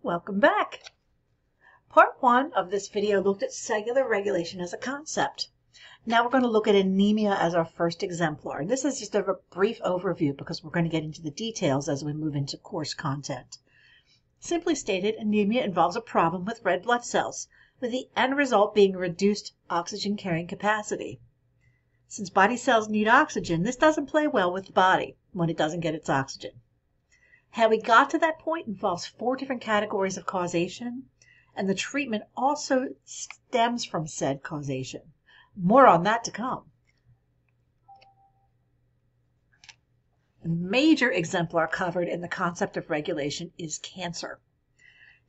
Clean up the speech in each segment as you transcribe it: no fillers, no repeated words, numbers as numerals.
Welcome back. Part 1 of this video looked at cellular regulation as a concept. Now we're going to look at anemia as our first exemplar. And this is just a brief overview because we're going to get into the details as we move into course content. Simply stated, anemia involves a problem with red blood cells, with the end result being reduced oxygen carrying capacity. Since body cells need oxygen, this doesn't play well with the body when it doesn't get its oxygen. How we got to that point involves 4 different categories of causation, and the treatment also stems from said causation. More on that to come. A major exemplar covered in the concept of regulation is cancer.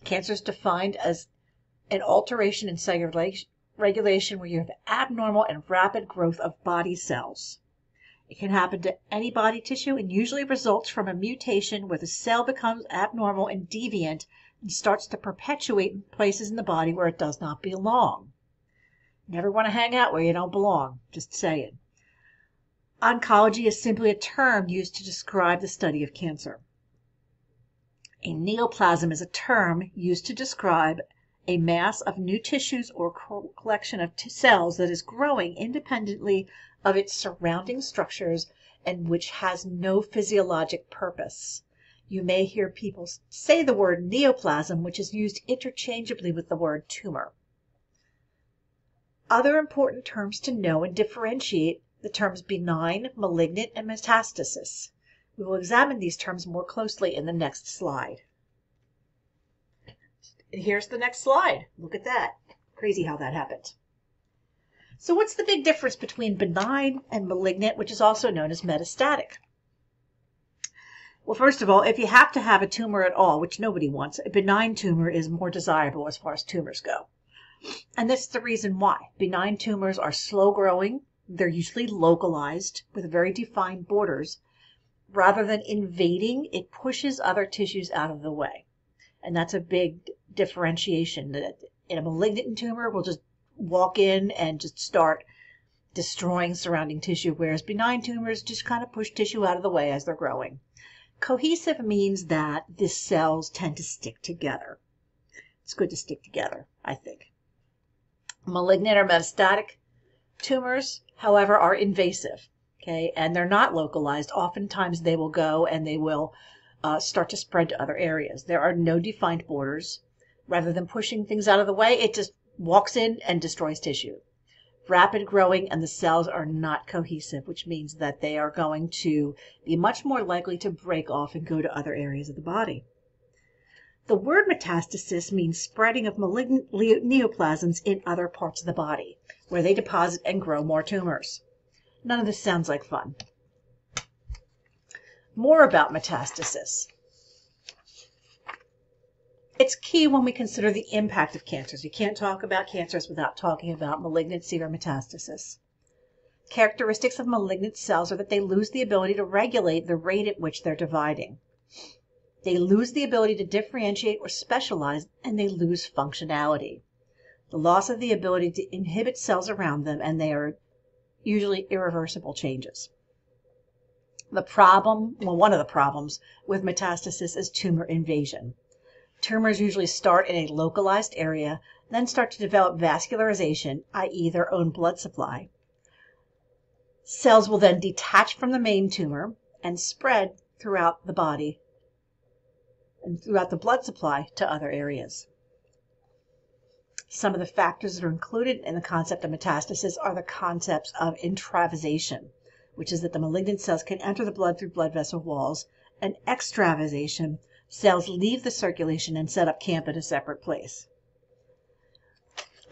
Cancer is defined as an alteration in cellular regulation where you have abnormal and rapid growth of body cells. It can happen to any body tissue and usually results from a mutation where the cell becomes abnormal and deviant and starts to perpetuate in places in the body where it does not belong. Never want to hang out where you don't belong, just saying. Oncology is simply a term used to describe the study of cancer. A neoplasm is a term used to describe a mass of new tissues or collection of cells that is growing independently of its surrounding structures and which has no physiologic purpose. You may hear people say the word neoplasm, which is used interchangeably with the word tumor. Other important terms to know and differentiate the terms benign, malignant, and metastasis. We will examine these terms more closely in the next slide. And here's the next slide. Look at that. Crazy how that happened. So what's the big difference between benign and malignant, which is also known as metastatic? Well, first of all, if you have to have a tumor at all, which nobody wants, a benign tumor is more desirable as far as tumors go. And that's the reason why. Benign tumors are slow growing. They're usually localized with very defined borders. Rather than invading, it pushes other tissues out of the way. And that's a big differentiation. That in a malignant tumor, we'll just walk in and just start destroying surrounding tissue, whereas benign tumors just kind of push tissue out of the way as they're growing. Cohesive means that the cells tend to stick together. It's good to stick together, I think. Malignant or metastatic tumors, however, are invasive, okay, and they're not localized. Oftentimes they will go and they will start to spread to other areas. There are no defined borders. Rather than pushing things out of the way, it just walks in and destroys tissue. Rapid growing, and the cells are not cohesive, which means that they are going to be much more likely to break off and go to other areas of the body. The word metastasis means spreading of malignant neoplasms in other parts of the body, where they deposit and grow more tumors. None of this sounds like fun. More about metastasis. It's key when we consider the impact of cancers. You can't talk about cancers without talking about malignancy or metastasis. Characteristics of malignant cells are that they lose the ability to regulate the rate at which they're dividing. They lose the ability to differentiate or specialize, and they lose functionality. The loss of the ability to inhibit cells around them, and they are usually irreversible changes. The problem, well, one of the problems with metastasis is tumor invasion. Tumors usually start in a localized area, then start to develop vascularization, i.e. their own blood supply. Cells will then detach from the main tumor and spread throughout the body and throughout the blood supply to other areas. Some of the factors that are included in the concept of metastasis are the concepts of intravasation, which is that the malignant cells can enter the blood through blood vessel walls, and extravasation, cells leave the circulation and set up camp in a separate place.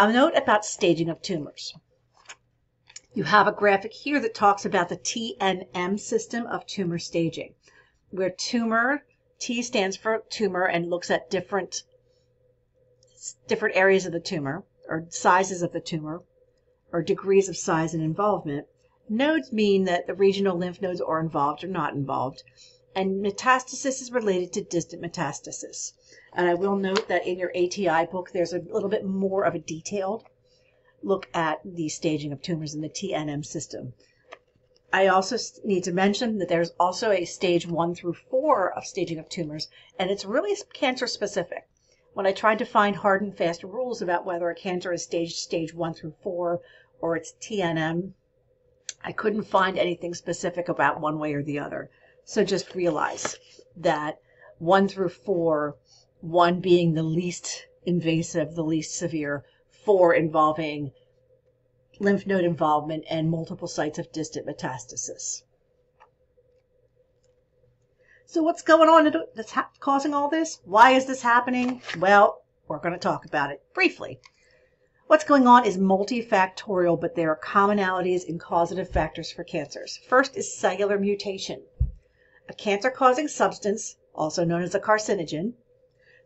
A note about staging of tumors. You have a graphic here that talks about the TNM system of tumor staging, where tumor, T stands for tumor and looks at different areas of the tumor, or sizes of the tumor, or degrees of size and involvement. Nodes mean that the regional lymph nodes are involved or not involved. And metastasis is related to distant metastasis. And I will note that in your ATI book, there's a little bit more of a detailed look at the staging of tumors in the TNM system. I also need to mention that there's also a stage 1 through 4 of staging of tumors, and it's really cancer specific. When I tried to find hard and fast rules about whether a cancer is stage 1 through 4 or it's TNM, I couldn't find anything specific about one way or the other. So just realize that 1 through 4, 1 being the least invasive, the least severe, 4 involving lymph node involvement and multiple sites of distant metastasis. So what's going on that's causing all this? Why is this happening? Well, we're going to talk about it briefly. What's going on is multifactorial, but there are commonalities and causative factors for cancers. First is cellular mutation. A cancer-causing substance, also known as a carcinogen,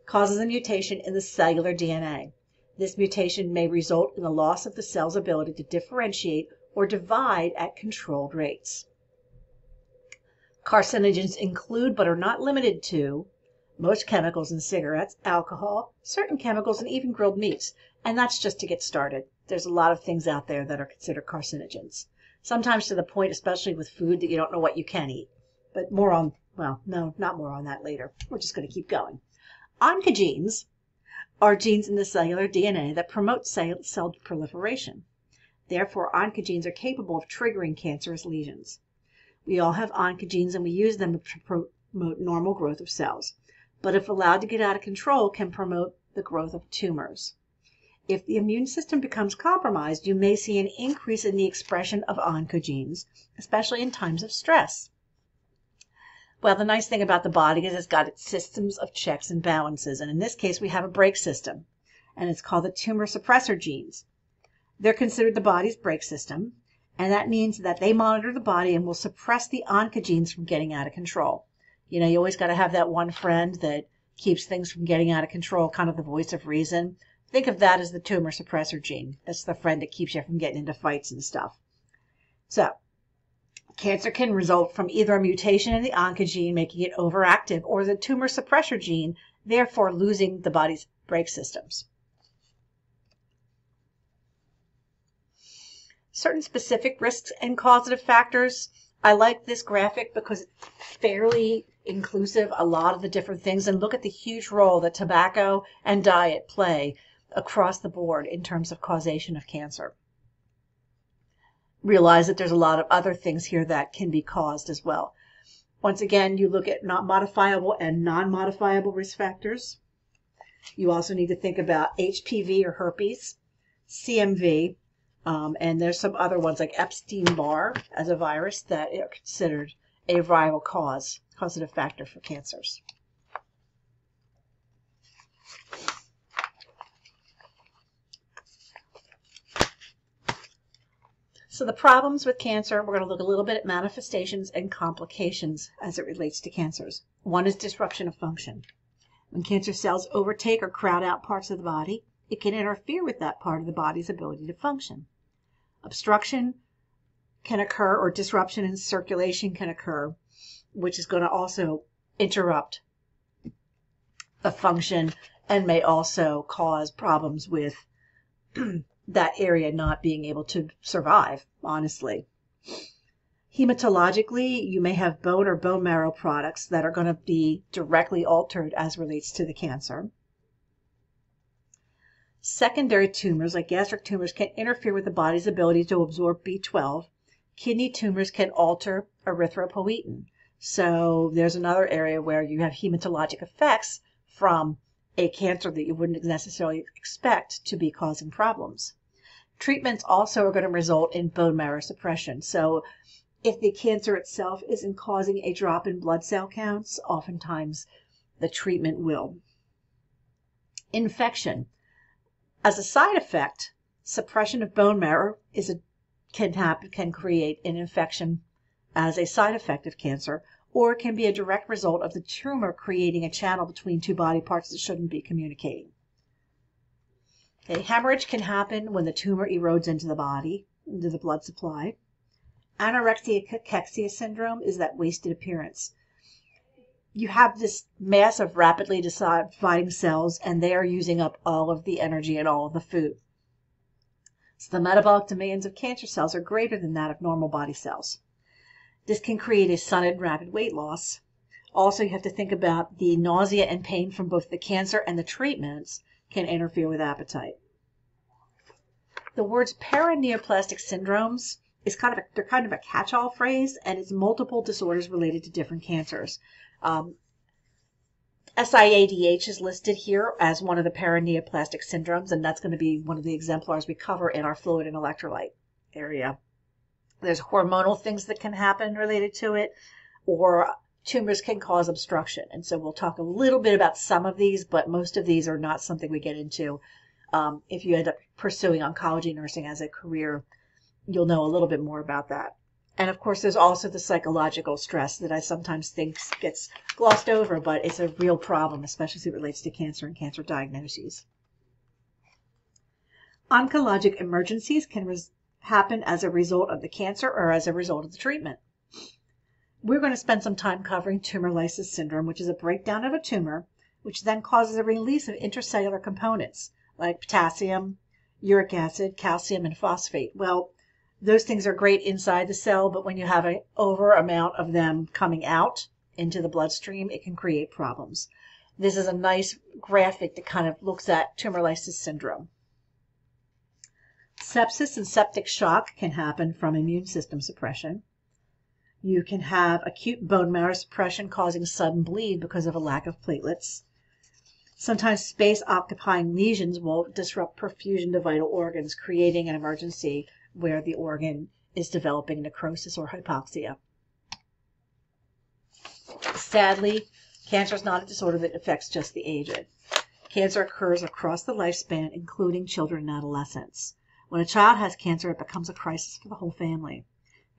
causes a mutation in the cellular DNA. This mutation may result in the loss of the cell's ability to differentiate or divide at controlled rates. Carcinogens include, but are not limited to, most chemicals in cigarettes, alcohol, certain chemicals, and even grilled meats. And that's just to get started. There's a lot of things out there that are considered carcinogens. Sometimes to the point, especially with food, that you don't know what you can eat. But more on, well, no, not more on that later. We're just going to keep going. Oncogenes are genes in the cellular DNA that promote cell proliferation. Therefore, oncogenes are capable of triggering cancerous lesions. We all have oncogenes and we use them to promote normal growth of cells, but if allowed to get out of control, can promote the growth of tumors. If the immune system becomes compromised, you may see an increase in the expression of oncogenes, especially in times of stress. Well, the nice thing about the body is it's got its systems of checks and balances, and in this case we have a brake system, and it's called the tumor suppressor genes. They're considered the body's brake system, and that means that they monitor the body and will suppress the oncogenes from getting out of control. You know, you always got to have that one friend that keeps things from getting out of control, kind of the voice of reason. Think of that as the tumor suppressor gene. That's the friend that keeps you from getting into fights and stuff. So, cancer can result from either a mutation in the oncogene, making it overactive, or the tumor suppressor gene, therefore losing the body's brake systems. Certain specific risks and causative factors. I like this graphic because it's fairly inclusive, a lot of the different things, and look at the huge role that tobacco and diet play across the board in terms of causation of cancer. Realize that there's a lot of other things here that can be caused as well. Once again, you look at not modifiable and non-modifiable risk factors. You also need to think about HPV or herpes, CMV, and there's some other ones like Epstein-Barr as a virus that are considered a viral causative factor for cancers. So the problems with cancer, we're going to look a little bit at manifestations and complications as it relates to cancers. One is disruption of function. When cancer cells overtake or crowd out parts of the body, it can interfere with that part of the body's ability to function. Obstruction can occur, or disruption in circulation can occur, which is going to also interrupt the function and may also cause problems with that area not being able to survive, honestly. Hematologically, you may have bone or bone marrow products that are going to be directly altered as relates to the cancer. Secondary tumors, like gastric tumors, can interfere with the body's ability to absorb B12. Kidney tumors can alter erythropoietin. So there's another area where you have hematologic effects from a cancer that you wouldn't necessarily expect to be causing problems. Treatments also are going to result in bone marrow suppression. So if the cancer itself isn't causing a drop in blood cell counts, oftentimes the treatment will. Infection. As a side effect, suppression of bone marrow can create an infection as a side effect of cancer, or it can be a direct result of the tumor creating a channel between two body parts that shouldn't be communicating. Okay, hemorrhage can happen when the tumor erodes into the body, into the blood supply. Anorexia-cachexia syndrome is that wasted appearance. You have this mass of rapidly dividing cells, and they are using up all of the energy and all of the food. So the metabolic demands of cancer cells are greater than that of normal body cells. This can create a sudden rapid weight loss, Also, you have to think about the nausea and pain from both the cancer and the treatments can interfere with appetite. The words paraneoplastic syndromes they're kind of a catch-all phrase, and it's multiple disorders related to different cancers. SIADH is listed here as one of the paraneoplastic syndromes, and that's going to be one of the exemplars we cover in our fluid and electrolyte area. There's hormonal things that can happen related to it, or tumors can cause obstruction. And so we'll talk a little bit about some of these, but most of these are not something we get into. If you end up pursuing oncology nursing as a career, you'll know a little bit more about that. And of course, there's also the psychological stress that I sometimes think gets glossed over, but it's a real problem, especially as it relates to cancer and cancer diagnoses. Oncologic emergencies can happen as a result of the cancer or as a result of the treatment. We're going to spend some time covering tumor lysis syndrome, which is a breakdown of a tumor, which then causes a release of intracellular components like potassium, uric acid, calcium, and phosphate. Well, those things are great inside the cell, but when you have an over amount of them coming out into the bloodstream, it can create problems. This is a nice graphic that kind of looks at tumor lysis syndrome. Sepsis and septic shock can happen from immune system suppression. You can have acute bone marrow suppression causing sudden bleed because of a lack of platelets. Sometimes space-occupying lesions will disrupt perfusion to vital organs, creating an emergency where the organ is developing necrosis or hypoxia. Sadly, cancer is not a disorder that affects just the aged. Cancer occurs across the lifespan, including children and adolescents. When a child has cancer, it becomes a crisis for the whole family.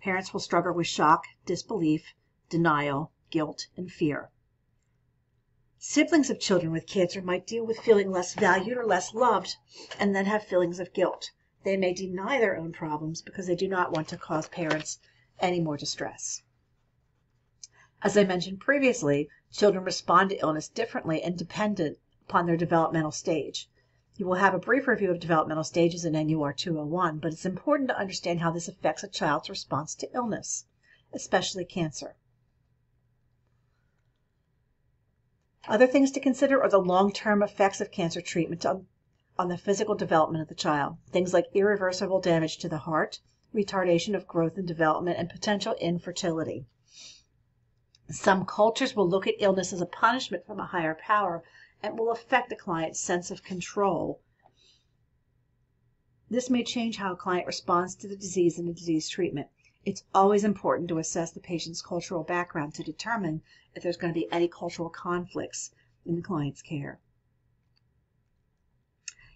Parents will struggle with shock, disbelief, denial, guilt, and fear. Siblings of children with cancer might deal with feeling less valued or less loved and then have feelings of guilt. They may deny their own problems because they do not want to cause parents any more distress. As I mentioned previously, children respond to illness differently and dependent upon their developmental stage. You will have a brief review of developmental stages in NUR 201, but it's important to understand how this affects a child's response to illness, especially cancer. Other things to consider are the long-term effects of cancer treatment on the physical development of the child. Things like irreversible damage to the heart, retardation of growth and development, and potential infertility. Some cultures will look at illness as a punishment from a higher power and will affect the client's sense of control. This may change how a client responds to the disease and the disease treatment. It's always important to assess the patient's cultural background to determine if there's going to be any cultural conflicts in the client's care.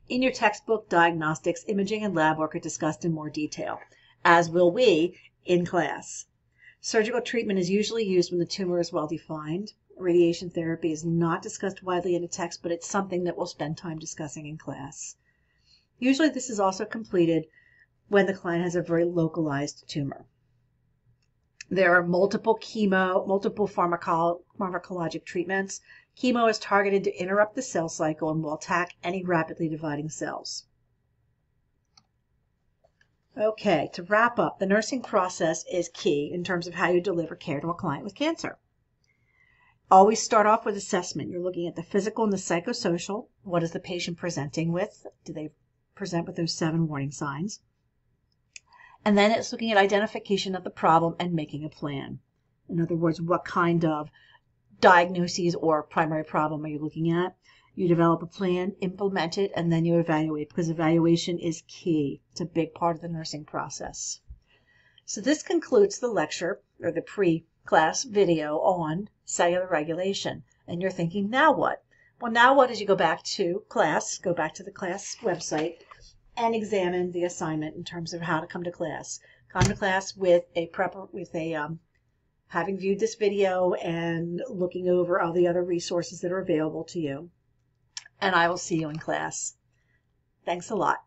In your textbook, diagnostics, imaging, and lab work are discussed in more detail, as will we in class. Surgical treatment is usually used when the tumor is well defined. Radiation therapy is not discussed widely in a text, but it's something that we'll spend time discussing in class. Usually this is also completed when the client has a very localized tumor. There are multiple pharmacologic treatments. Chemo is targeted to interrupt the cell cycle and will attack any rapidly dividing cells. Okay, to wrap up, the nursing process is key in terms of how you deliver care to a client with cancer. Always start off with assessment. You're looking at the physical and the psychosocial. What is the patient presenting with? Do they present with those 7 warning signs? And then it's looking at identification of the problem and making a plan. In other words, what kind of diagnoses or primary problem are you looking at? You develop a plan, implement it, and then you evaluate, because evaluation is key. It's a big part of the nursing process. So this concludes the lecture, or the pre-class video on cellular regulation. And you're thinking, now what? Well, now what is you go back to class, go back to the class website, and examine the assignment in terms of how to come to class. Come to class with having viewed this video and looking over all the other resources that are available to you. And I will see you in class. Thanks a lot.